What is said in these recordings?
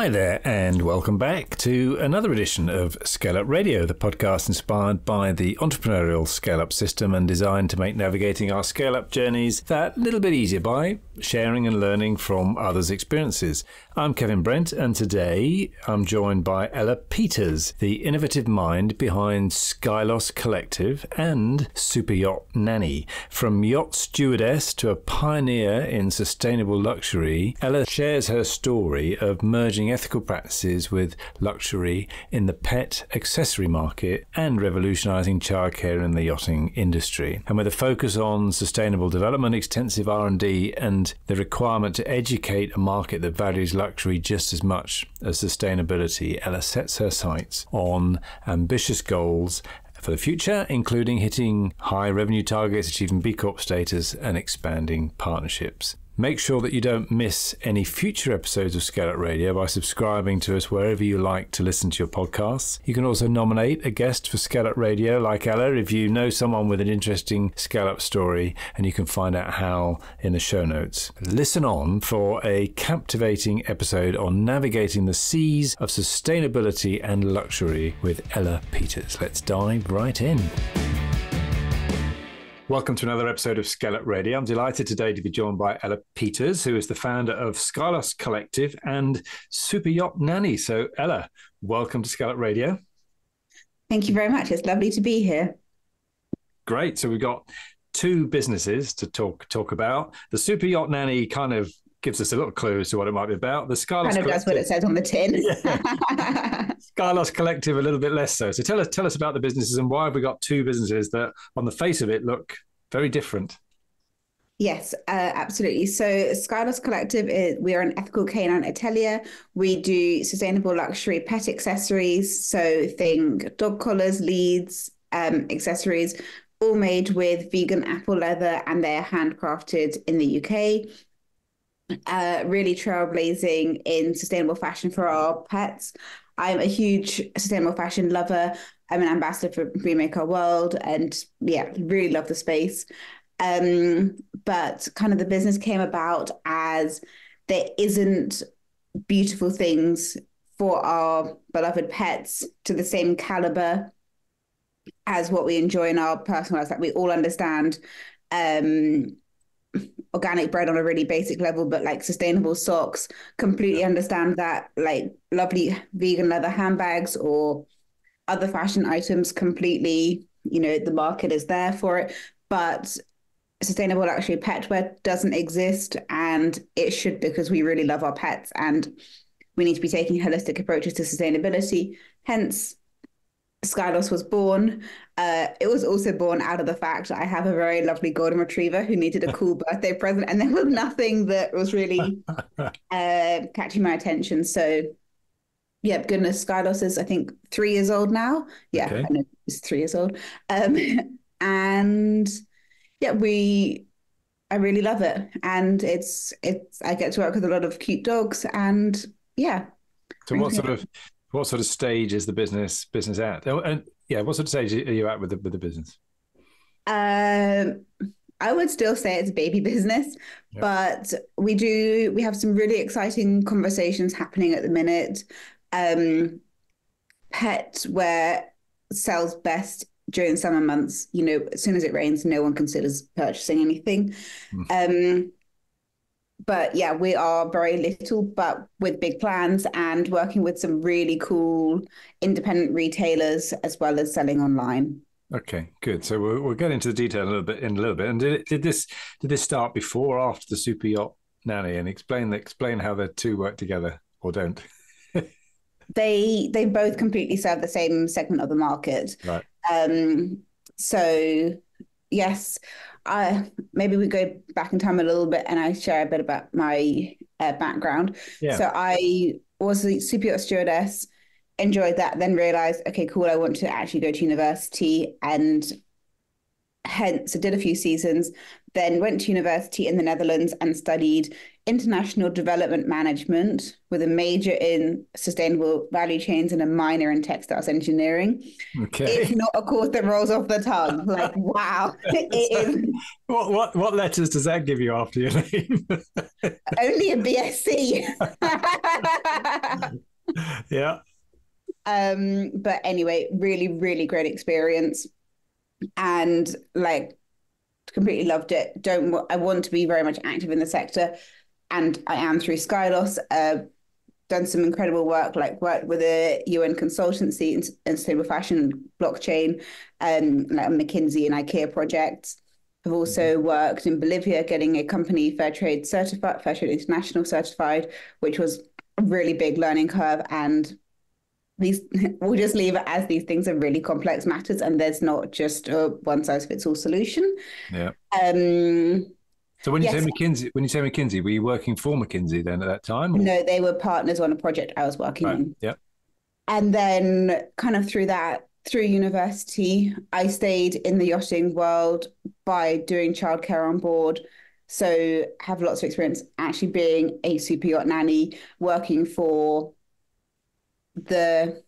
Hi there, and welcome back to another edition of ScaleUp Radio, the podcast inspired by the Entrepreneurial ScaleUp System and designed to make navigating our scale-up journeys that little bit easier by sharing and learning from others' experiences. I'm Kevin Brent, and today I'm joined by Ella Peters, the innovative mind behind Skylos Collective and Super Yacht Nanny. From yacht stewardess to a pioneer in sustainable luxury, Ella shares her story of merging ethical practices with luxury in the pet accessory market and revolutionising childcare in the yachting industry. And with a focus on sustainable development, extensive R&D and the requirement to educate a market that values luxury just as much as sustainability, Ella sets her sights on ambitious goals for the future, including hitting high revenue targets, achieving B Corp status and expanding partnerships. Make sure that you don't miss any future episodes of ScaleUp Radio by subscribing to us wherever you like to listen to your podcasts. You can also nominate a guest for ScaleUp Radio like Ella if you know someone with an interesting scale-up story, and you can find out how in the show notes. Listen on for a captivating episode on navigating the seas of sustainability and luxury with Ella Peters. Let's dive right in. Welcome to another episode of ScaleUp Radio. I'm delighted today to be joined by Ella Peters, who is the founder of Skylos Collective and Super Yacht Nanny. So Ella, welcome to ScaleUp Radio. Thank you very much. It's lovely to be here. Great. So we've got two businesses to talk about. The Super Yacht Nanny kind of gives us a little clue as to what it might be about. The Skylos kind of does what it says on the tin. Yeah. Skylos Collective a little bit less so. So tell us about the businesses and why have we got two businesses that on the face of it look very different? Yes, absolutely. So Skylos Collective, we are an ethical canine atelier. We do sustainable luxury pet accessories. So think dog collars, leads, accessories, all made with vegan apple leather, and they're handcrafted in the UK. Really trailblazing in sustainable fashion for our pets. I'm a huge sustainable fashion lover. I'm an ambassador for Remake Our World, and yeah, really love the space. But kind of the business came about as there isn't beautiful things for our beloved pets to the same caliber as what we enjoy in our personal lives. Like, we all understand organic bread on a really basic level, but like sustainable socks, completely understand that. Like lovely vegan leather handbags or other fashion items, completely, the market is there for it, but sustainable luxury pet wear doesn't exist, and it should, because we really love our pets and we need to be taking holistic approaches to sustainability. Hence Skylos was born. It was also born out of the fact I have a very lovely golden retriever who needed a cool birthday present, and there was nothing that was really catching my attention. So, yeah, goodness, Skylos is, I think, 3 years old now. Yeah, okay. I know it's 3 years old. And yeah, I really love it. And it's I get to work with a lot of cute dogs, and yeah. So what sort of stage is the business at? And yeah, what sort of stage are you at with the business? I would still say it's a baby business, yep. But we have some really exciting conversations happening at the minute. Pet wear sells best during the summer months. As soon as it rains, no one considers purchasing anything. But yeah, we are very little, but with big plans and working with some really cool independent retailers as well as selling online. Okay, good. So we'll get into the detail in a little bit. And did this start before or after the Super Yacht Nanny? And explain how the two work together or don't. They both completely serve the same segment of the market. Right. So yes. Maybe we go back in time a little bit and I share a bit about my background. Yeah. So I was a super yacht stewardess, enjoyed that, then realized, okay, cool, I want to actually go to university, and hence I did a few seasons, then went to university in the Netherlands and studied international development management with a major in sustainable value chains and a minor in textiles engineering. Okay. It's not a course that rolls off the tongue. Like, wow. It is. What letters does that give you after your name? Only a BSc. Yeah. But anyway, really, really great experience, and like completely loved it. I want to be very much active in the sector, and I am through Skylos. Done some incredible work, like worked with a UN consultancy in sustainable fashion, blockchain, like a McKinsey and IKEA projects. I've also worked in Bolivia, getting a company Fair Trade certified, Fair Trade International certified, which was a really big learning curve. And these, we'll just leave it as these things are really complex matters, and there's not just a one size fits all solution. Yeah. Um, So when you yes, say McKinsey, were you working for McKinsey then at that time? Or? no, they were partners on a project I was working Right. on. Yeah. And then kind of through university, I stayed in the yachting world by doing childcare on board. So have lots of experience actually being a super yacht nanny, working for the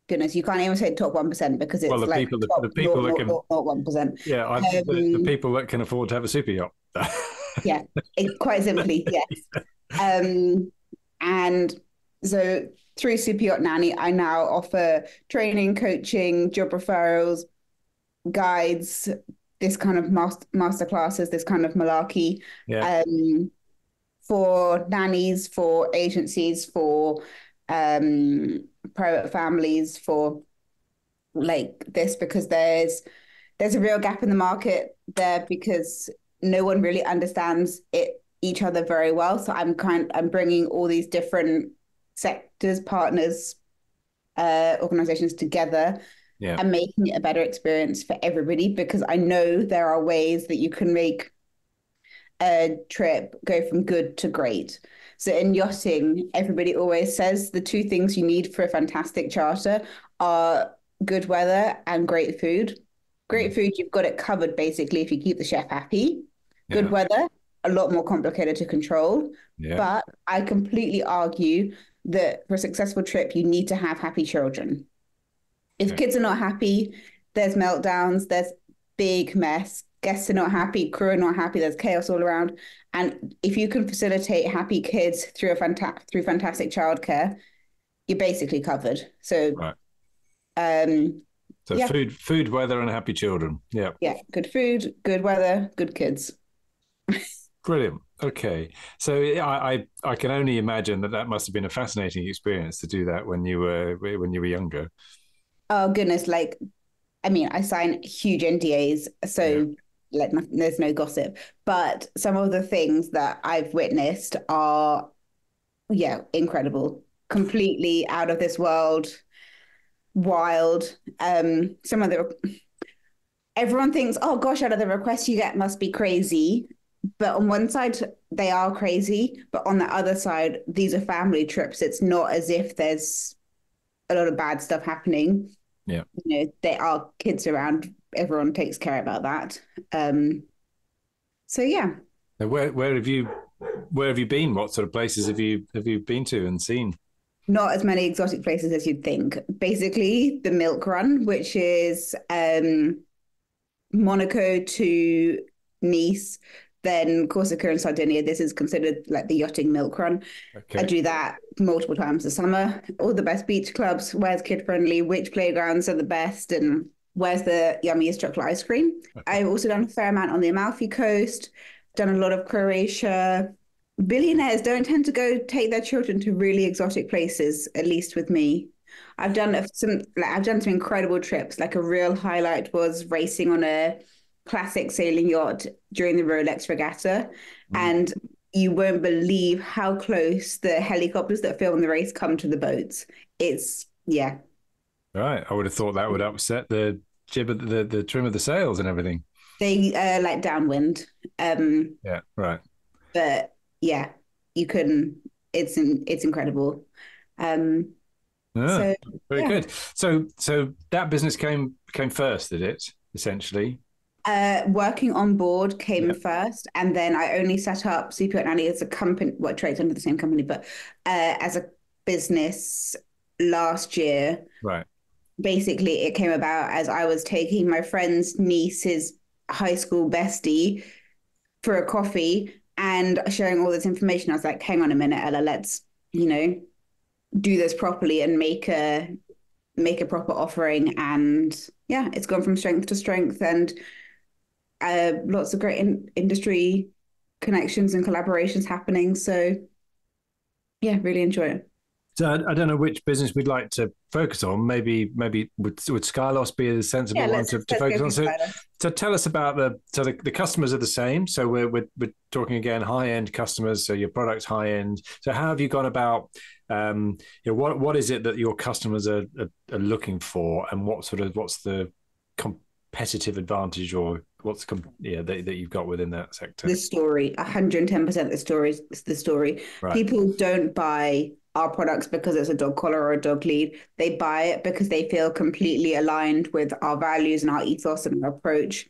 goodness, you can't even say top 1% because it's Well, the like people, top the people that can, 1%. yeah, the people that can afford to have a super yacht. Yeah, quite simply, yes. And so through Super Yacht Nanny, I now offer training, coaching, job referrals, guides, this kind of master classes, this kind of malarkey, Yeah. for nannies, for agencies, for private families, for like this, because there's a real gap in the market there because no one really understands each other very well. So I'm bringing all these different sectors, partners, organizations together, Yeah. and making it a better experience for everybody, because I know there are ways that you can make a trip go from good to great. So in yachting, everybody always says the two things you need for a fantastic charter are good weather and great food. Great food, you've got it covered basically if you keep the chef happy. Good Yeah. weather, a lot more complicated to control. Yeah. But I completely argue that for a successful trip, you need to have happy children. If kids are not happy, there's meltdowns, there's big mess. Guests are not happy, crew are not happy, there's chaos all around. And if you can facilitate happy kids through fantastic childcare, you're basically covered. So, Right. So yeah. food, weather, and happy children. Yeah. Yeah. Good food, good weather, good kids. Brilliant. Okay. So I can only imagine that must have been a fascinating experience to do that when you were younger. Oh goodness. Like, I mean, I sign huge NDAs, so like there's no gossip, but some of the things that I've witnessed are, yeah, incredible, completely out of this world, wild. Some of the everyone thinks, oh gosh, out of the requests you get must be crazy. But on one side, they are crazy. But on the other side, these are family trips. It's not as if there's a lot of bad stuff happening. Yeah. You know, there are kids around. Everyone takes care about that. So yeah. Now, where have you been? What sort of places have you been to and seen? Not as many exotic places as you'd think. Basically, the milk run, which is Monaco to Nice, then Corsica and Sardinia. This is considered like the yachting milk run. Okay. I do that multiple times a summer. All the best beach clubs, where's kid friendly, which playgrounds are the best, and where's the yummiest chocolate ice cream. Okay. I've also done a fair amount on the Amalfi Coast, done a lot of Croatia. Billionaires don't tend to go take their children to really exotic places, at least with me. I've done some incredible trips. Like a real highlight was racing on a classic sailing yacht during the Rolex Regatta. And you won't believe how close the helicopters that film the race come to the boats. It's, yeah. Right. I would have thought that would upset the jib of the trim of the sails and everything. They like downwind. Yeah, right. But yeah, you couldn't, it's incredible. So, very good. So that business came first, did it, essentially? Working on board came first, and then I only set up Super Yacht Nanny as a company, well, it trades under the same company, but as a business last year. Right. Basically, it came about as I was taking my friend's niece's high school bestie for a coffee and sharing all this information. I was like, hang on a minute, Ella, let's, do this properly and make a proper offering. And yeah, it's gone from strength to strength, and lots of great industry connections and collaborations happening. So yeah, really enjoy it. So I don't know which business we'd like to focus on. Maybe would Skylos be a sensible one to focus on? So tell us about the customers are the same. So we're talking again high end customers. So your product's high end. So how have you gone about? What is it that your customers are looking for, and what's the competitive advantage, or that you've got within that sector? The story, 110%. The story. Right. People don't buy our products because it's a dog collar or a dog lead. They buy it because they feel completely aligned with our values and our ethos and our approach.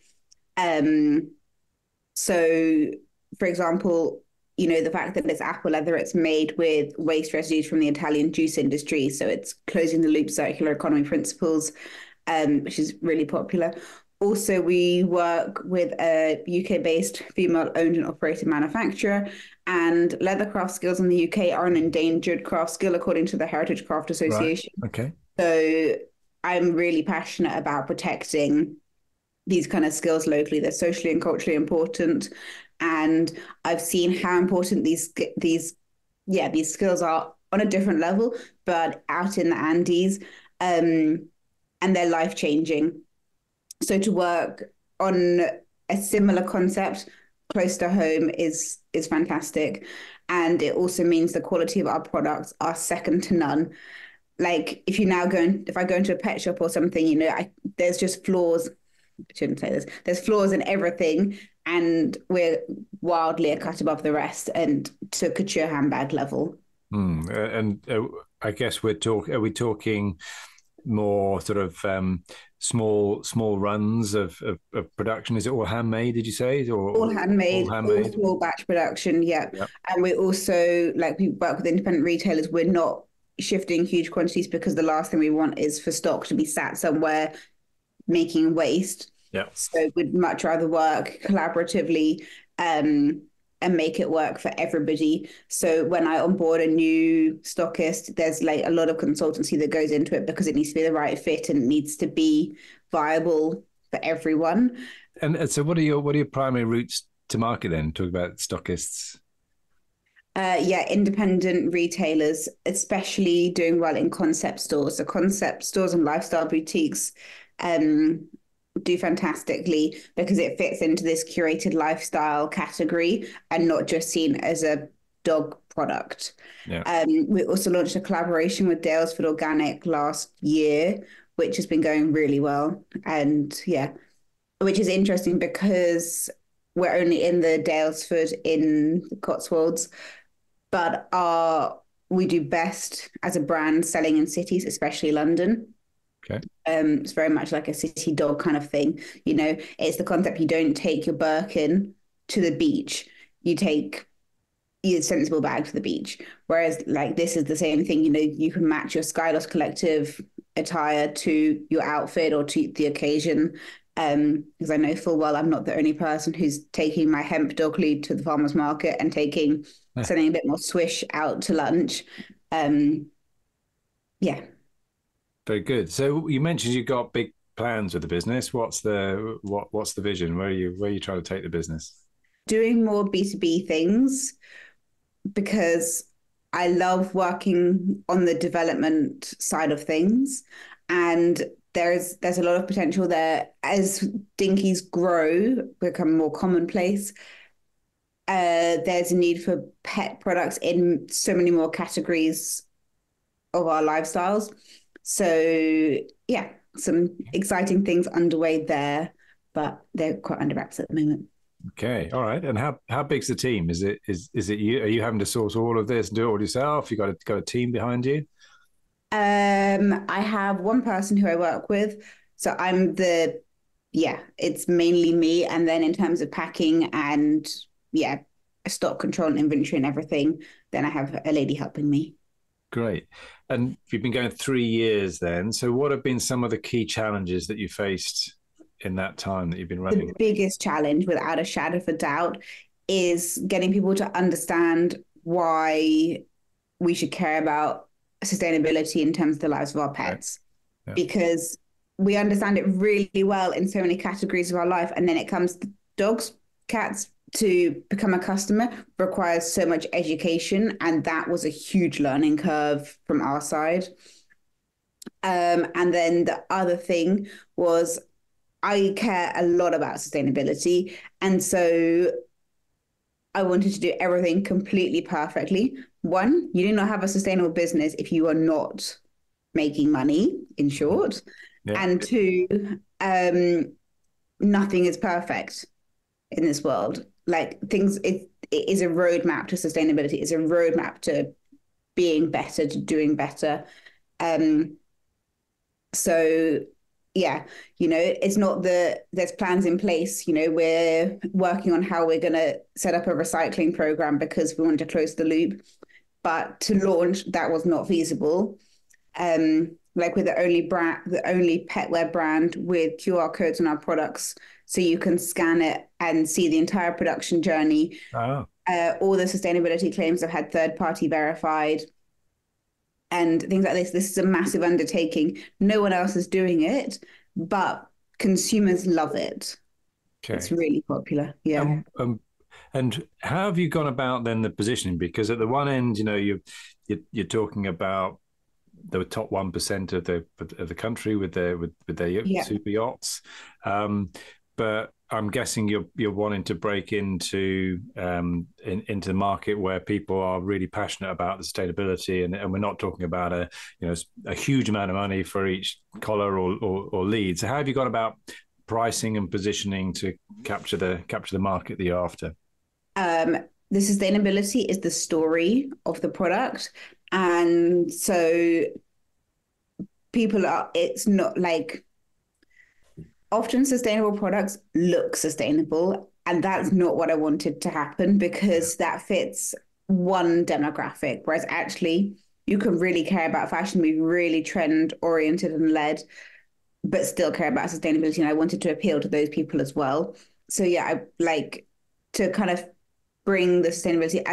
So, for example, the fact that it's apple leather, it's made with waste residues from the Italian juice industry. So it's closing the loop circular economy principles, which is really popular. Also, we work with a UK-based female-owned and operated manufacturer, and leather craft skills in the UK are an endangered craft skill according to the Heritage Craft Association. Right. Okay. So I'm really passionate about protecting these kind of skills locally. They're socially and culturally important, and I've seen how important these skills are on a different level, but out in the Andes, and they're life-changing. So to work on a similar concept close to home is fantastic. And it also means the quality of our products are second to none. Like if I go into a pet shop or something, there's just flaws. I shouldn't say this. There's flaws in everything, and we're wildly a cut above the rest and to couture handbag level. And I guess are we talking more sort of small runs of production? Is it all handmade, did you say? Or all handmade, all small batch production, yeah. Yep. And we also, we work with independent retailers. We're not shifting huge quantities because the last thing we want is for stock to be sat somewhere making waste. Yeah. So we'd much rather work collaboratively and make it work for everybody. So when I onboard a new stockist, there's a lot of consultancy that goes into it because it needs to be the right fit and it needs to be viable for everyone. And so what are your primary routes to market then? Talk about stockists. Independent retailers, especially doing well in concept stores. So concept stores and lifestyle boutiques do fantastically because it fits into this curated lifestyle category and not just seen as a dog product. Yeah. We also launched a collaboration with Dalesford Organic last year, which has been going really well. And which is interesting because we're only in the Dalesford in the Cotswolds, but we do best as a brand selling in cities, especially London. Okay. It's very much like a city dog kind of thing. It's the concept. You don't take your Birkin to the beach. You take your sensible bag to the beach. Whereas this is the same thing. You can match your Skylos collective attire to your outfit or to the occasion. Because I know full well I'm not the only person who's taking my hemp dog lead to the farmer's market and taking something a bit more swish out to lunch. Very good. So you mentioned you've got big plans with the business. What's the vision? Where are you trying to take the business? Doing more B2B things because I love working on the development side of things, and there's a lot of potential there as dinkies grow, become more commonplace. There's a need for pet products in so many more categories of our lifestyles. So some exciting things underway there, but they're quite under wraps at the moment. Okay, all right. And how big's the team? Is it you? Are you having to source all of this and do it all yourself? You got a team behind you? I have one person who I work with, so I'm it's mainly me, and then in terms of packing and stock control and inventory and everything, then I have a lady helping me. Great. And you've been going 3 years then. So what have been some of the key challenges that you faced in that time that you've been running? The biggest challenge, without a shadow of a doubt, is getting people to understand why we should care about sustainability in terms of the lives of our pets, Yeah. because we understand it really well in so many categories of our life. And then it comes to dogs, cats. To become a customer requires so much education. And that was a huge learning curve from our side. And then the other thing was I care a lot about sustainability. And so I wanted to do everything completely perfectly. One, you do not have a sustainable business if you are not making money, in short. Yeah. And two, nothing is perfect in this world. Like things, it is a roadmap to sustainability. It's a roadmap to being better, to doing better. So yeah, it's not there's plans in place. We're working on how we're going to set up a recycling program because we want to close the loop. But to launch, that was not feasible. Like we're the only pet wear brand with QR codes on our products, so you can scan it and see the entire production journey. Oh. All the sustainability claims have had third-party verified and things like this. This is a massive undertaking. No one else is doing it, but consumers love it. Okay. It's really popular. Yeah. And how have you gone about then the positioning? Because at the one end, you're talking about the top 1% of the country with their super yachts, but I'm guessing you're wanting to break into the market where people are really passionate about the sustainability, and we're not talking about a huge amount of money for each collar or lead. So how have you gone about pricing and positioning to capture the market that you're after? The sustainability is the story of the product. And so it's not like often sustainable products look sustainable. And that's not what I wanted to happen, because that fits one demographic, whereas actually you can really care about fashion, be really trend oriented and led, but still care about sustainability. And I wanted to appeal to those people as well. So yeah, I like to kind of bring the sustainability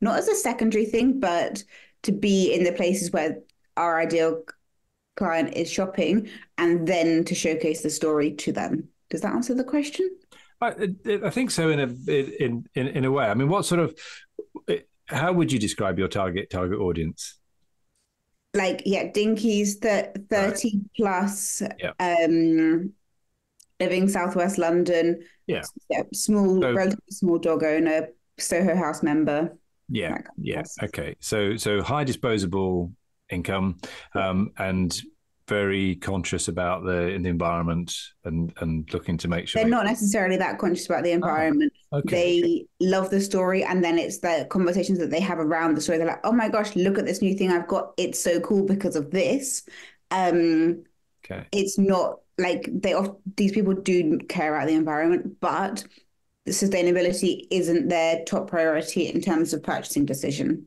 not as a secondary thing, but to be in the places where our ideal client is shopping, and then to showcase the story to them. Does that answer the question? I think so in a way. I mean, how would you describe your target audience? Like, dinkies, 30 plus, living Southwest London, relatively small dog owner, Soho House member. Yeah. Okay. So high disposable income, and very conscious about the environment and looking to make sure they're not necessarily that conscious about the environment. Okay. They love the story, and then it's the conversations that they have around the story. They're like, oh my gosh, look at this new thing I've got. It's so cool because of this. Okay. It's not like these people do care about the environment, but the sustainability isn't their top priority in terms of purchasing decision.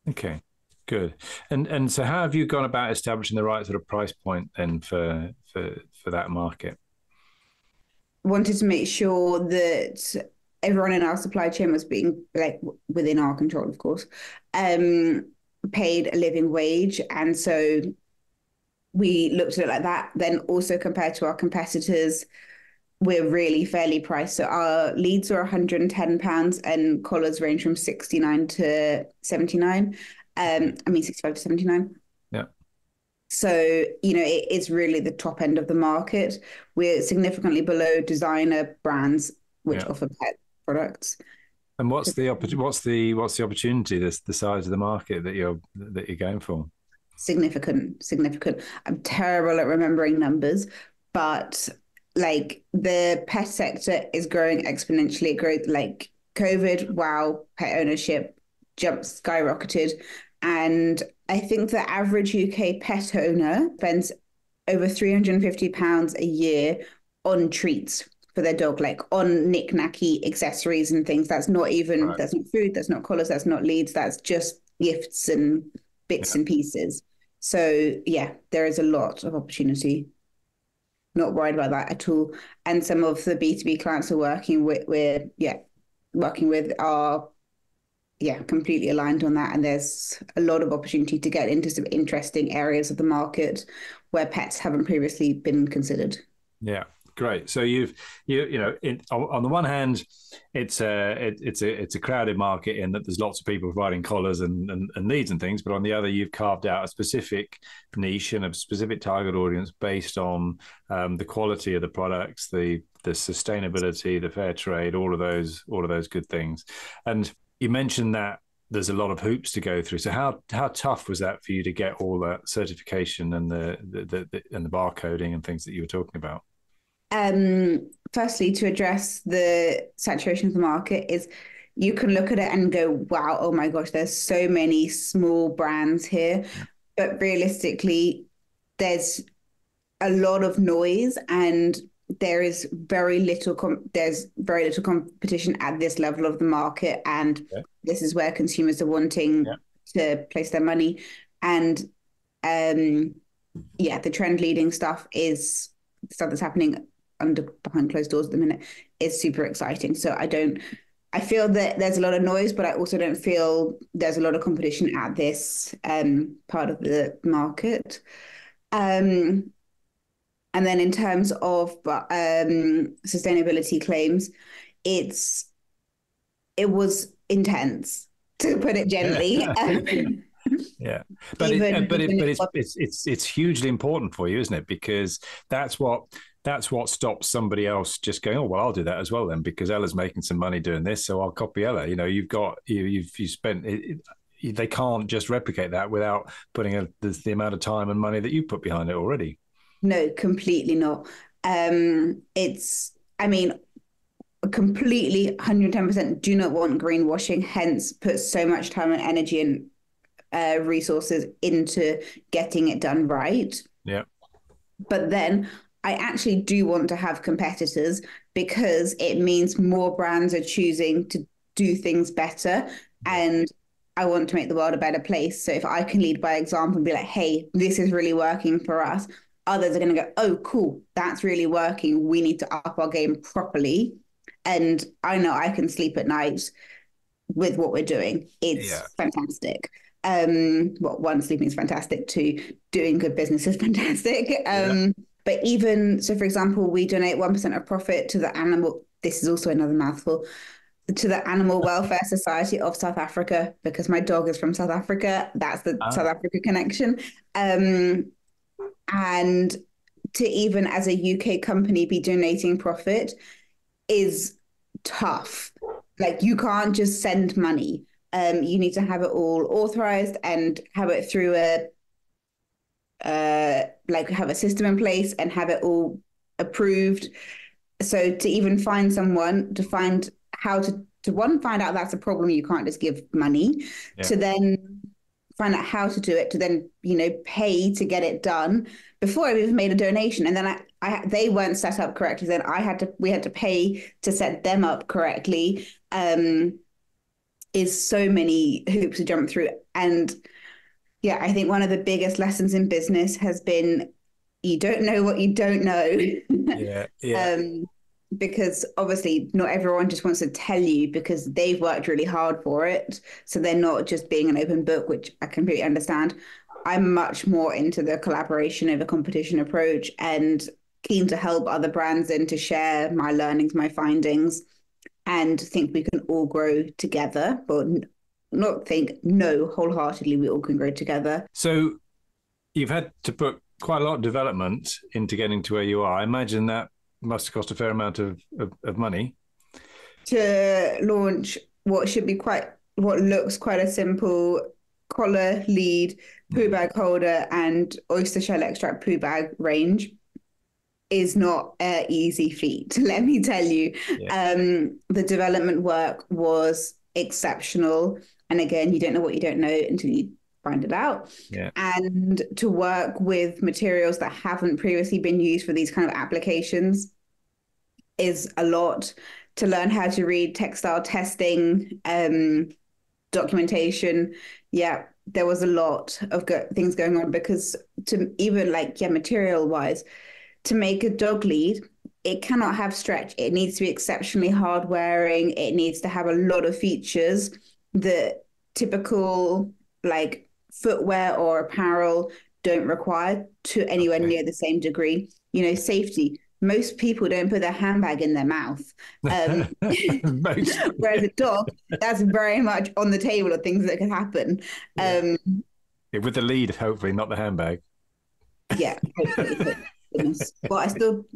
Okay. Good. And so how have you gone about establishing the right sort of price point then for that market? Wanted to make sure that everyone in our supply chain was being, like, within our control, of course, paid a living wage. And so we looked at it like that. Then also compared to our competitors, we're really fairly priced. So our leads are £110 and collars range from 69 to 79. 65 to 79. Yeah. So, it is really the top end of the market. We're significantly below designer brands which offer pet products. And what's the opportunity, the size of the market that you're going for? Significant. I'm terrible at remembering numbers, but like the pet sector is growing exponentially. It grows like COVID. Wow. Pet ownership skyrocketed. And I think the average UK pet owner spends over £350 a year on treats for their dog, like on knick-knacky accessories and things. That's not even, That's not food, that's not collars, that's not leads, that's just gifts and bits and pieces. So yeah, there is a lot of opportunity. Not worried about that at all. And some of the B2B clients we're working with are yeah, completely aligned on that. And there's a lot of opportunity to get into some interesting areas of the market where pets haven't previously been considered. Yeah, great. So on the one hand, it's a crowded market in that there's lots of people providing collars and leads and things, but on the other, you've carved out a specific niche and a specific target audience based on the quality of the products, the sustainability, the fair trade, all of those good things. And you mentioned that there's a lot of hoops to go through. So how tough was that for you to get all that certification and the barcoding and things that you were talking about? Firstly, to address the saturation of the market is you can look at it and go, wow, oh my gosh, there's so many small brands here. Yeah. But realistically, there's a lot of noise and there's very little competition at this level of the market, and this is where consumers are wanting to place their money. And the trend leading stuff is stuff that's happening behind closed doors at the minute is super exciting. So I feel that there's a lot of noise, but I also don't feel there's a lot of competition at this part of the market. And then in terms of sustainability claims, it was intense, to put it gently. Yeah, but it's hugely important for you, isn't it? Because that's what stops somebody else just going, oh well, I'll do that as well then, because Ella's making some money doing this, so I'll copy Ella. You know, you've spent. They can't just replicate that without putting the amount of time and money that you put behind it already. No, completely not. Completely 110% do not want greenwashing, hence put so much time and energy and resources into getting it done right. Yeah. But then I actually do want to have competitors, because it means more brands are choosing to do things better. And I want to make the world a better place. So if I can lead by example and be like, hey, this is really working for us, others are going to go, oh, cool, that's really working. We need to up our game properly. And I know I can sleep at night with what we're doing. It's fantastic. One, sleeping is fantastic. Two, doing good business is fantastic. But even, so for example, we donate 1% of profit to the animal, this is also another mouthful, to the Animal Welfare Society of South Africa, because my dog is from South Africa. That's the South Africa connection. And to even as a UK company be donating profit is tough. Like, you can't just send money. You need to have it all authorized and have it through have a system in place and have it all approved. So to even find someone to find how to find out that's a problem, you can't just give money, to then find out how to do it, to then, pay to get it done before I've even made a donation. And then they weren't set up correctly. Then we had to pay to set them up correctly. Is so many hoops to jump through. And I think one of the biggest lessons in business has been, you don't know what you don't know. Because obviously not everyone just wants to tell you because they've worked really hard for it. So they're not just being an open book, which I completely understand. I'm much more into the collaboration over competition approach and keen to help other brands and to share my learnings, my findings, and think we can all grow together, but wholeheartedly we all can grow together. So you've had to put quite a lot of development into getting to where you are. I imagine that must have cost a fair amount of money. To launch what looks quite a simple collar, lead, poo bag holder, and oyster shell extract poo bag range is not an easy feat, let me tell you. The development work was exceptional. And again, you don't know what you don't know until you find it out. And to work with materials that haven't previously been used for these kind of applications is a lot. To learn how to read textile testing, documentation. There was a lot of things going on, because to even material wise, to make a dog lead, it cannot have stretch. It needs to be exceptionally hard wearing. It needs to have a lot of features. the typical like footwear or apparel don't require to anywhere near the same degree. You know, safety. Most people don't put their handbag in their mouth. Whereas a dog, that's very much on the table of things that can happen. Yeah, with the lead, hopefully, not the handbag. Yeah, hopefully. But I still,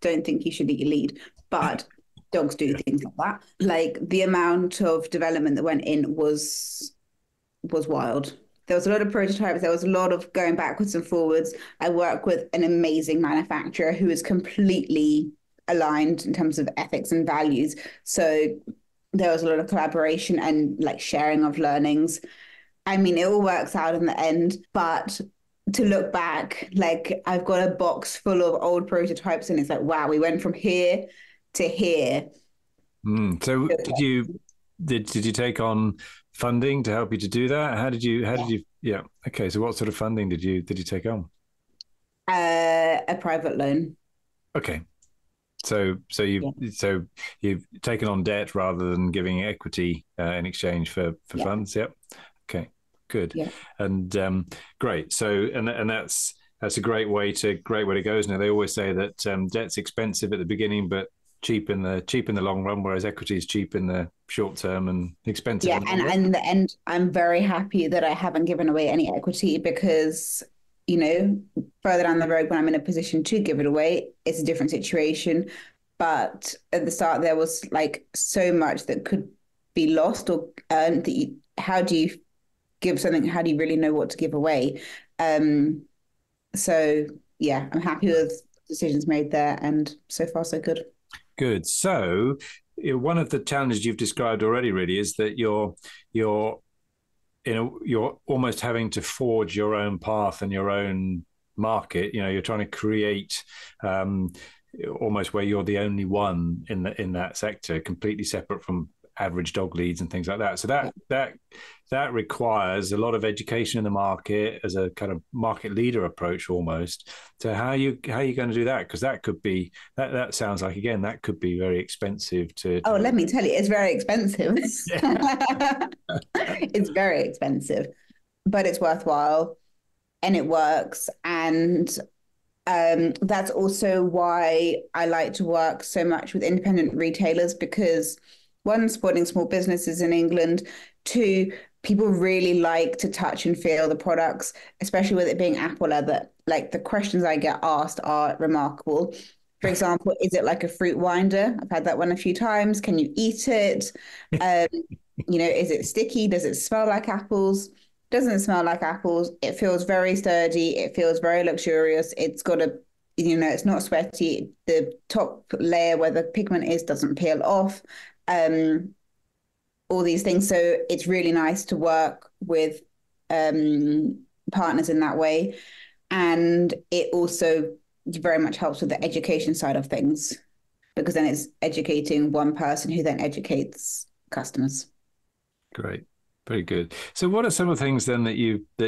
don't think you should eat your lead. But dogs do things like that. Like the amount of development that went in was wild. There was a lot of prototypes. There was a lot of going backwards and forwards. I work with an amazing manufacturer who is completely aligned in terms of ethics and values. So there was a lot of collaboration and like sharing of learnings. I mean, it all works out in the end, but to look back, like I've got a box full of old prototypes and it's like, wow, we went from here to here. So did you take on funding to help you to do that? How did you okay, so what sort of funding did you take on? A private loan. Okay. So you've taken on debt rather than giving equity in exchange for funds. Yep. Okay. Good. Yeah. And great. So and that's a great way to go, isn't it? They always say that debt's expensive at the beginning, but cheap in the long run, whereas equity is cheap in the short term and expensive. Yeah, and I'm very happy that I haven't given away any equity because, you know, further down the road when I'm in a position to give it away, it's a different situation. But at the start, there was like so much that could be lost or earned that how do you give something? How do you really know what to give away? So yeah, I'm happy with decisions made there, and so far so good. Good. So one of the challenges you've described already really is that you're almost having to forge your own path and your own market. You know, you're trying to create almost where you're the only one in that sector, completely separate from average dog leads and things like that. So that requires a lot of education in the market as a kind of market leader approach almost. So how are you going to do that? Because that could be that sounds like, again, that could be very expensive to let me tell you, it's very expensive. It's very expensive, but it's worthwhile and it works. And that's also why I like to work so much with independent retailers, because one, supporting small businesses in England. Two, people really like to touch and feel the products, especially with it being apple leather. Like the questions I get asked are remarkable. For example, is it like a fruit winder? I've had that one a few times. Can you eat it? You know, is it sticky? Does it smell like apples? Doesn't smell like apples. It feels very sturdy. It feels very luxurious. It's got it's not sweaty. The top layer where the pigment is doesn't peel off. All these things. So it's really nice to work with partners in that way. And it also very much helps with the education side of things, because then it's educating one person who then educates customers. Great. Very good. So what are some of the things then that you've what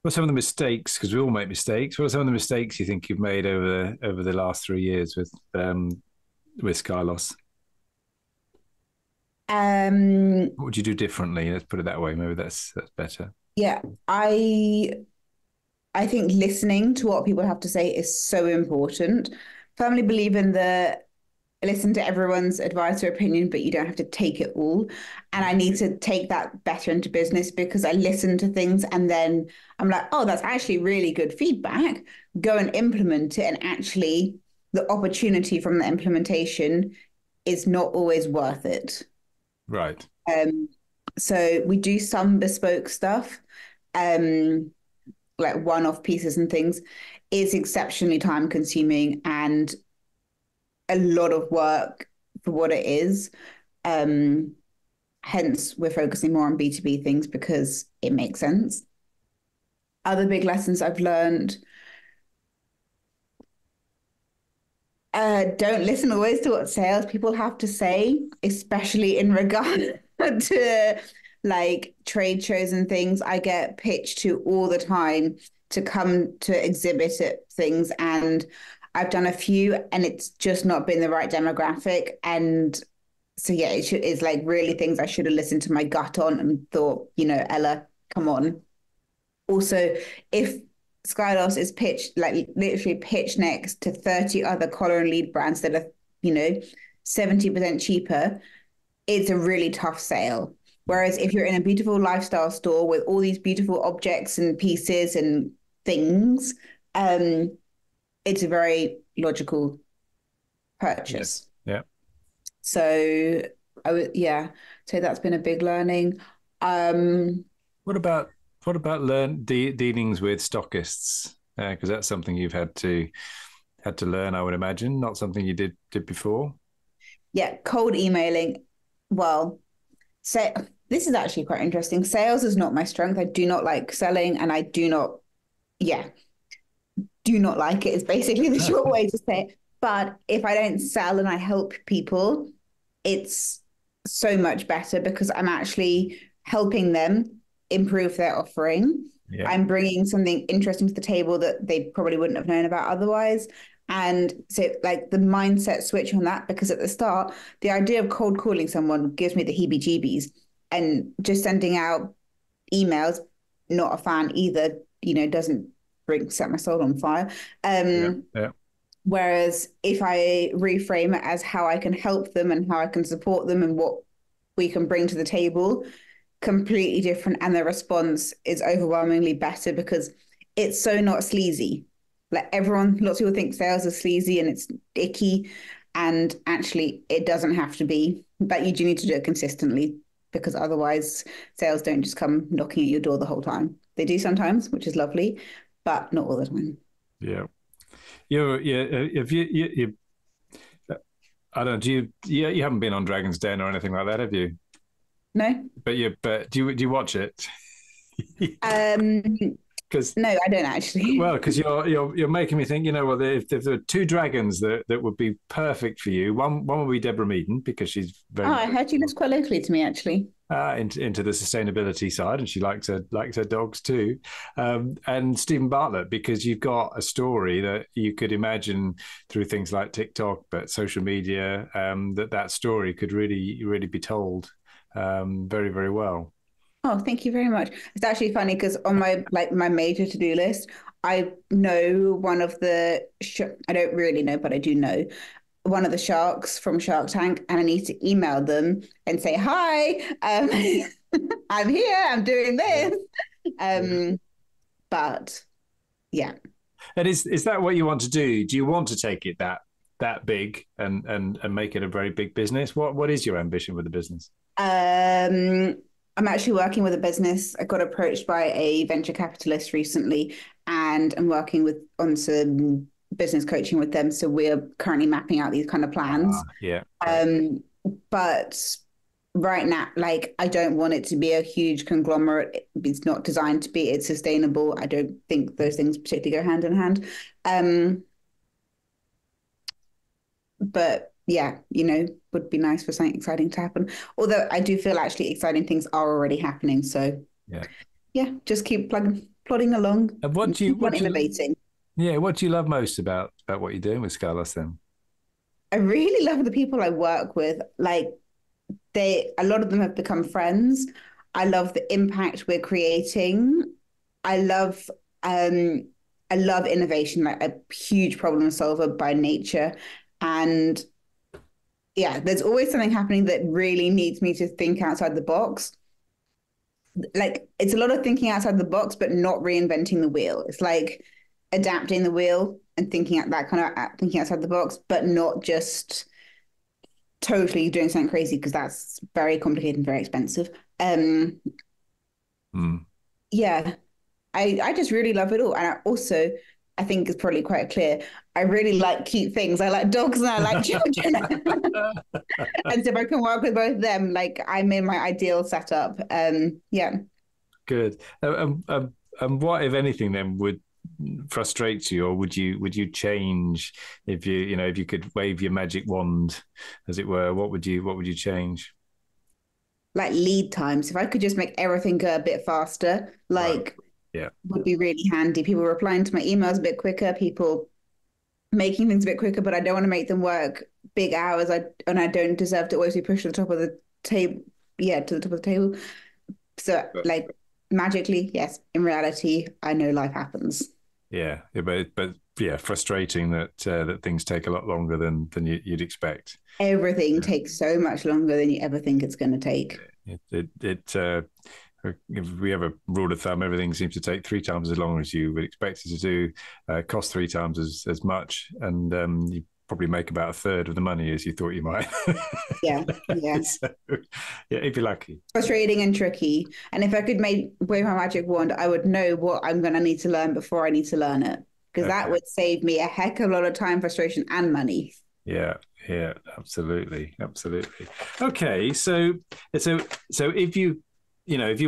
are some of the mistakes, because we all make mistakes, what are some of the mistakes you think you've made over the last 3 years with Skylos? What would you do differently? Let's put it that way. Maybe that's better. Yeah, I think listening to what people have to say is so important. Firmly believe in listen to everyone's advice or opinion, but you don't have to take it all. And I need to take that better into business, because I listen to things and then I'm like, oh, that's actually really good feedback. Go and implement it. And actually the opportunity from the implementation is not always worth it. Right. So we do some bespoke stuff, like one-off pieces and things. Is exceptionally time consuming and a lot of work for what it is. Hence, we're focusing more on B2B things because it makes sense. Other big lessons I've learned: don't listen always to what salespeople have to say, especially in regard to like trade shows and things. I get pitched to all the time to come to exhibit at things, and I've done a few and it's just not been the right demographic. And So yeah, it's like really things I should have listened to my gut on and thought, Ella, come on. Also, if Skylos is pitched, like literally pitched next to 30 other collar and lead brands that are, 70% cheaper, it's a really tough sale. Whereas if you're in a beautiful lifestyle store with all these beautiful objects and pieces and things, it's a very logical purchase. Yeah. So so that's been a big learning. What about dealings with stockists? Because that's something you've had to learn, I would imagine. Not something you did before. Yeah, cold emailing. Well, so this is actually quite interesting. Sales is not my strength. I do not like selling, and I do not like it. It's basically the short way to say it. But if I don't sell and I help people, it's so much better because I'm actually helping them improve their offering. Yeah. I'm bringing something interesting to the table that they probably wouldn't have known about otherwise. And so like the mindset switch on that, because at the start, the idea of cold calling someone gives me the heebie-jeebies, and just sending out emails, not a fan either, doesn't set my soul on fire. Whereas if I reframe it as how I can help them and how I can support them and what we can bring to the table, completely different. And the response is overwhelmingly better because it's so not sleazy. Like lots of people think sales is sleazy and it's icky. And actually it doesn't have to be, but you do need to do it consistently because otherwise sales don't just come knocking at your door the whole time. They do sometimes, which is lovely, but not all the time. Yeah. If you I don't know, you haven't been on Dragon's Den or anything like that, have you? No. But do you watch it? No, I don't actually. Well, because you're making me think. If there were two dragons that would be perfect for you, one would be Deborah Meaden because she's very. Oh, I heard she lives quite locally to me, actually. Into the sustainability side, and she likes her dogs too. And Stephen Bartlett, because you've got a story that you could imagine through things like TikTok, but social media, that story could really be told very, very well. Oh, thank you very much. It's actually funny because on my major to-do list, I know one of the I don't really know, but I do know one of the sharks from Shark Tank, and I need to email them and say, hi, I'm here, I'm doing this. But yeah. And is that what you want to do? Do you want to take it that big and make it a very big business? What is your ambition with the business? I'm actually working with a business. I got approached by a venture capitalist recently, and I'm working on some business coaching with them. So we're currently mapping out these kind of plans. Yeah. But right now, I don't want it to be a huge conglomerate. It's not designed to be. It's sustainable. I don't think those things particularly go hand in hand. But yeah, would be nice for something exciting to happen. Although I do feel actually exciting things are already happening. So yeah, just keep plodding along. And what do you innovating? What do you love most about what you're doing with Skylos then? I really love the people I work with. A lot of them have become friends. I love the impact we're creating. I love innovation, like a huge problem solver by nature. And yeah, there's always something happening that really needs me to think outside the box. It's a lot of thinking outside the box, but not reinventing the wheel. It's like adapting the wheel and thinking outside the box, but not just totally doing something crazy because that's very complicated and very expensive. Yeah, I just really love it all. And I think it's probably quite clear, I really like cute things. I like dogs and I like children. And so if I can work with both of them, I'm in my ideal setup. Yeah. Good. And what, if anything, then would frustrate you, or would you change if you could wave your magic wand, as it were? What would you change? Like lead times. If I could just make everything go a bit faster, right. Yeah, would be really handy. People replying to my emails a bit quicker. People making things a bit quicker, but I don't want to make them work big hours. And I don't deserve to always be pushed to the top of the table. Yeah, to the top of the table. So like magically, yes. In reality, I know life happens. Yeah, but yeah, frustrating that that things take a lot longer than you'd expect. Everything takes so much longer than you ever think it's going to take. If we have a rule of thumb, everything seems to take 3 times as long as you would expect it to do, cost 3 times as much, and you probably make about a third of the money as you thought you might. Yeah. So, yeah, if you're lucky. Frustrating and tricky. And if I could wave my magic wand, I would know what I'm going to need to learn before I need to learn it, because that would save me a heck of a lot of time, frustration, and money. Yeah, absolutely. Okay, so if you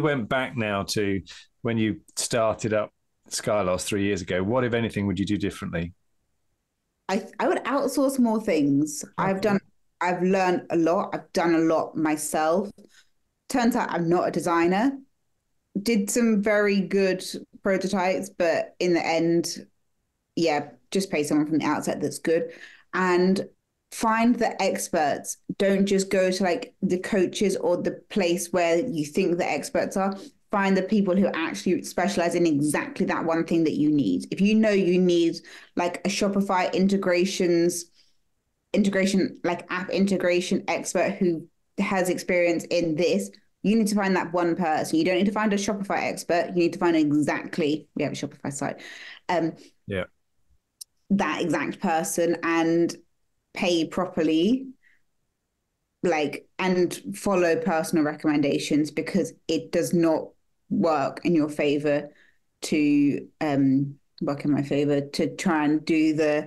went back now to when you started up Skylos 3 years ago, what, if anything, would you do differently? I would outsource more things. Okay. I've learned a lot. I've done a lot myself. Turns out I'm not a designer. Did some very good prototypes, but in the end, yeah, just pay someone from the outset that's good. And find the experts. Don't just go to like the coaches or the place where you think the experts are. Find the people who actually specialize in exactly that one thing that you need. If you know you need like a Shopify integration, like app integration expert who has experience in this, you need to find that one person. You don't need to find a Shopify expert. You need to find we have a Shopify site. That exact person, and pay properly, and follow personal recommendations, because it does not work in your favor to work in my favor to try and do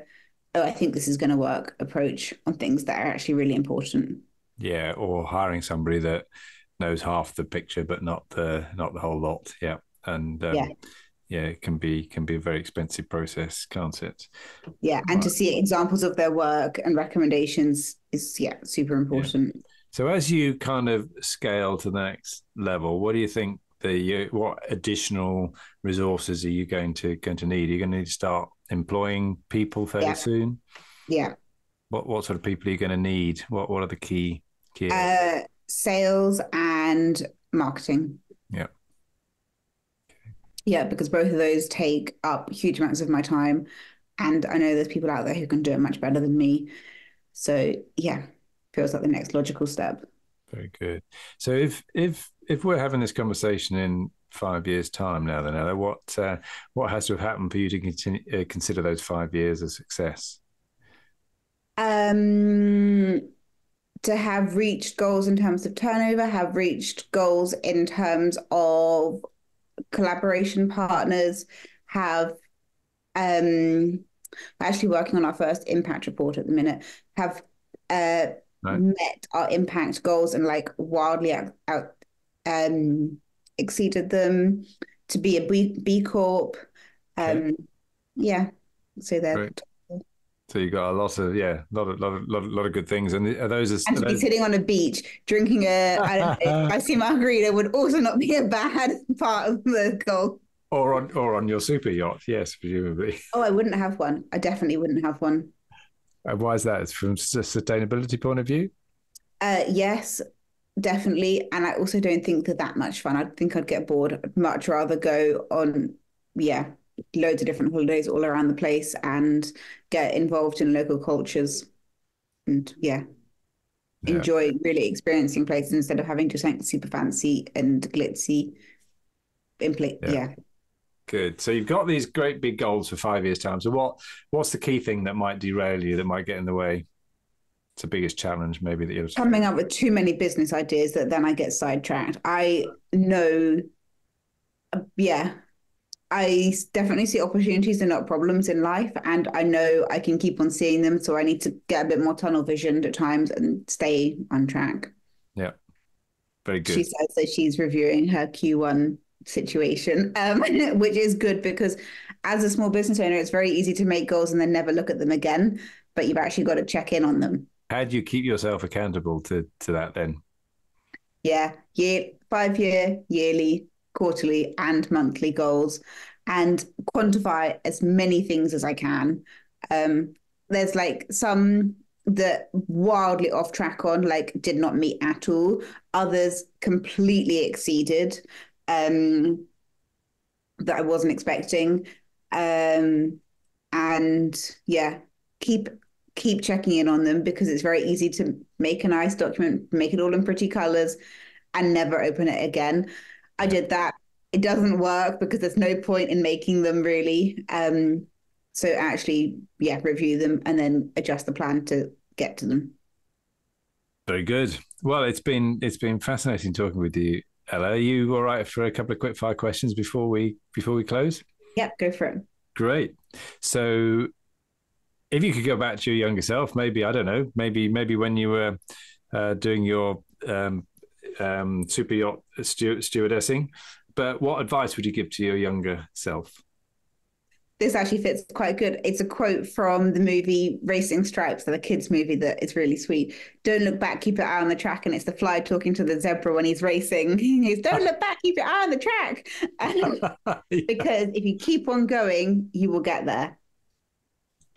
I think this is going to work approach on things that are actually really important. Yeah, or hiring somebody that knows half the picture but not the whole lot. Yeah, and it can be a very expensive process, can't it? Yeah, and to see examples of their work and recommendations is super important. Yeah. So as you kind of scale to the next level, what do you think what additional resources are you going to need? Are you going to need to start employing people fairly soon? Yeah. What sort of people are you going to need? What are the key sales and marketing. Yeah. Yeah, because both of those take up huge amounts of my time. And I know there's people out there who can do it much better than me. So yeah, feels like the next logical step. Very good. So if we're having this conversation in 5 years' time now, then Ella, what has to have happened for you to consider those 5 years a success? To have reached goals in terms of turnover, have reached goals in terms of collaboration partners, have actually working on our first impact report at the minute, have met our impact goals and like wildly exceeded them, to be a B Corp. Yeah, so they're Great. So you got a lot of good things, and are those and to be sitting on a beach drinking icy margarita would also not be a bad part of the goal. Or on your super yacht, yes, presumably. Oh, I wouldn't have one. I definitely wouldn't have one. Why is that? It's from a sustainability point of view? Yes, definitely. And I also don't think that much fun. I think I'd get bored. I'd much rather go on, loads of different holidays all around the place and get involved in local cultures and enjoy really experiencing places instead of having to something super fancy and glitzy. Good. So you've got these great big goals for 5 years' time. So what's the key thing that might derail you, that might get in the way? It's the biggest challenge maybe that you're coming up with too many business ideas that then I get sidetracked. I know, I definitely see opportunities and not problems in life, and I know I can keep on seeing them. So I need to get a bit more tunnel visioned at times and stay on track. Yeah, very good. She says that she's reviewing her Q1 situation, which is good, because as a small business owner, it's very easy to make goals and then never look at them again, but you've actually got to check in on them. How do you keep yourself accountable to that then? 5-year, yearly, quarterly and monthly goals, and quantify as many things as I can. there's like some that wildly off track on, like did not meet at all. Others completely exceeded, that I wasn't expecting. And yeah, keep checking in on them because it's very easy to make a nice document, make it all in pretty colors, and never open it again. I did that. It doesn't work because there's no point in making them really. So actually, yeah, review them and then adjust the plan to get to them. Very good. Well, it's been fascinating talking with you, Ella. Are you all right for a couple of quick fire questions before we close? Yep, go for it. Great. So if you could go back to your younger self, maybe, I don't know, maybe when you were doing your super yacht stewardessing, but what advice would you give to your younger self? This actually fits quite good. It's a quote from the movie Racing Stripes, the kids' movie that is really sweet. Don't look back, keep your eye on the track. And it's the fly talking to the zebra when he's racing. He's, don't look back, keep your eye on the track. Because if you keep on going, you will get there.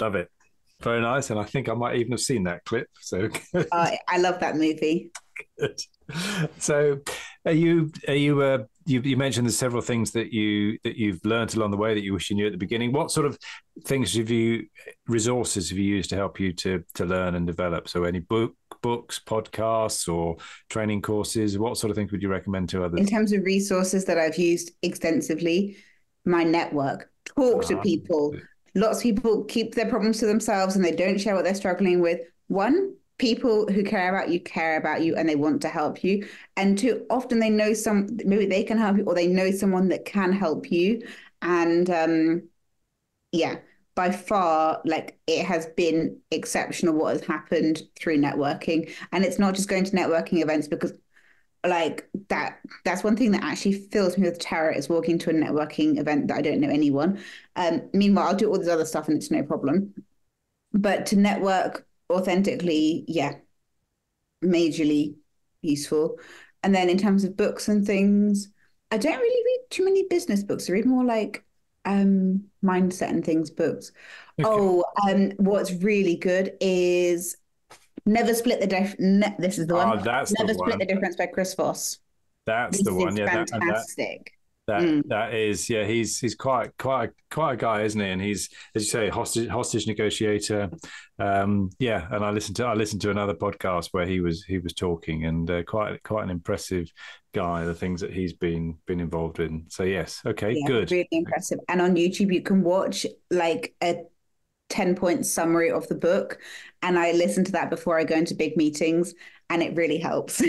Love it. Very nice. And I think I might even have seen that clip. So I love that movie. Good. So you mentioned there's several things that you've learned along the way that you wish you knew at the beginning. What sort of resources have you used to help you to learn and develop? So any books, podcasts, or training courses? What sort of things would you recommend to others? In terms of resources that I've used extensively, my network, talk to people. Lots of people keep their problems to themselves and they don't share what they're struggling with. One, people who care about you and they want to help you. And two, often they know maybe they can help you or they know someone that can help you. And yeah, by far, like it has been exceptional what has happened through networking. And it's not just going to networking events because like that's one thing that actually fills me with terror is walking to a networking event that I don't know anyone. Meanwhile, I'll do all this other stuff and it's no problem. But to network authentically, yeah, majorly useful. And then in terms of books and things, I don't really read too many business books. I read more like mindset and things books. Okay. What's really good is Never Split the Difference. This is the one. Never Split the Difference by Chris Voss. That's the one. Yeah, fantastic. That is, yeah. He's quite a guy, isn't he? And he's, as you say, hostage negotiator. Yeah. And I listened to another podcast where he was talking, and quite an impressive guy. The things that he's been involved in. So yes, okay, yeah, good, really impressive. And on YouTube, you can watch like a 10-point summary of the book, and I listen to that before I go into big meetings, and it really helps.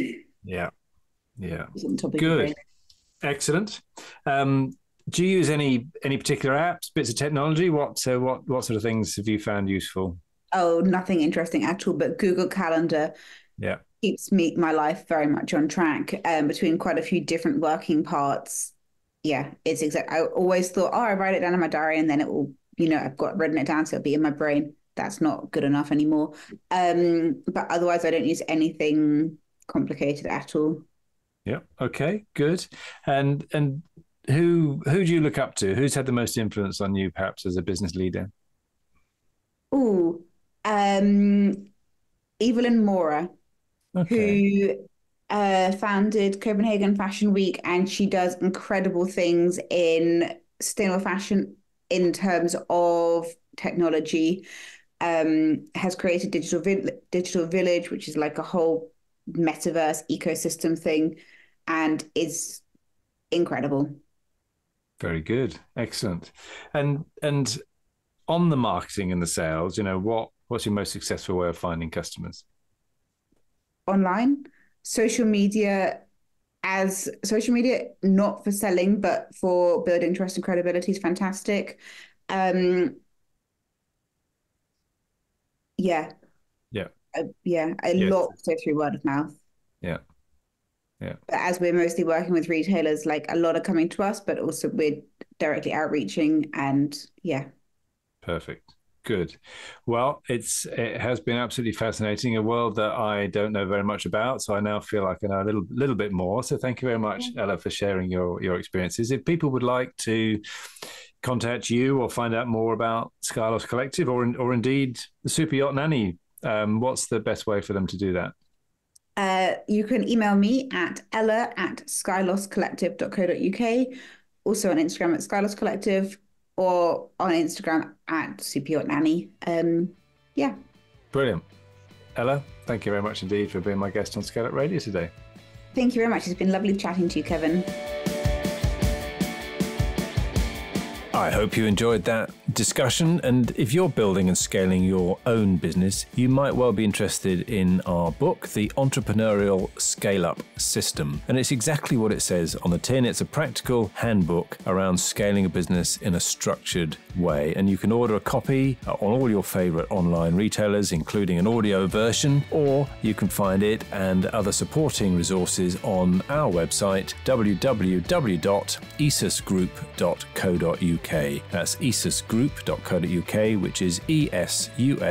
Yeah. Good. Excellent. Do you use any particular apps, bits of technology? What sort of things have you found useful? Oh, nothing interesting at all, but Google Calendar keeps my life very much on track between quite a few different working parts. Yeah, it's exact. I always thought, I write it down in my diary and then it will, I've got written it down, so it'll be in my brain. That's not good enough anymore. But otherwise, I don't use anything complicated at all. Yeah. Okay. Good. And who do you look up to? Who's had the most influence on you, perhaps, as a business leader? Oh, Evelyn Mora, who founded Copenhagen Fashion Week, and she does incredible things in sustainable fashion in terms of technology. Has created Digital Village, which is like a whole metaverse ecosystem thing, and is incredible. Very good. Excellent. And on the marketing and the sales, what's your most successful way of finding customers? Online, social media, not for selling, but for building trust and credibility is fantastic. A lot go through word of mouth. Yeah. But as we're mostly working with retailers, like a lot are coming to us, but also we're directly outreaching, and Perfect. Good. Well, it has been absolutely fascinating, a world that I don't know very much about. So I now feel like I know a little bit more. So thank you very much, Ella, for sharing your experiences. If people would like to contact you or find out more about Skylos Collective or indeed the Super Yacht Nanny, what's the best way for them to do that? You can email me at ella@skyloscollective.co.uk, also on Instagram at Skylos Collective, or on Instagram at Super Yacht Nanny. Yeah. Brilliant. Ella, thank you very much indeed for being my guest on ScaleUp Radio today. Thank you very much. It's been lovely chatting to you, Kevin. I hope you enjoyed that discussion, and if you're building and scaling your own business, you might well be interested in our book, The Entrepreneurial ScaleUp System. And it's exactly what it says on the tin. It's a practical handbook around scaling a business in a structured way. And you can order a copy on all your favorite online retailers, including an audio version, or you can find it and other supporting resources on our website, www.esusgroup.co.uk. That's esusgroup.co.uk, which is esusgroup.co.uk.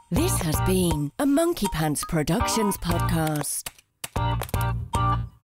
This has been a Monkey Pants Productions podcast.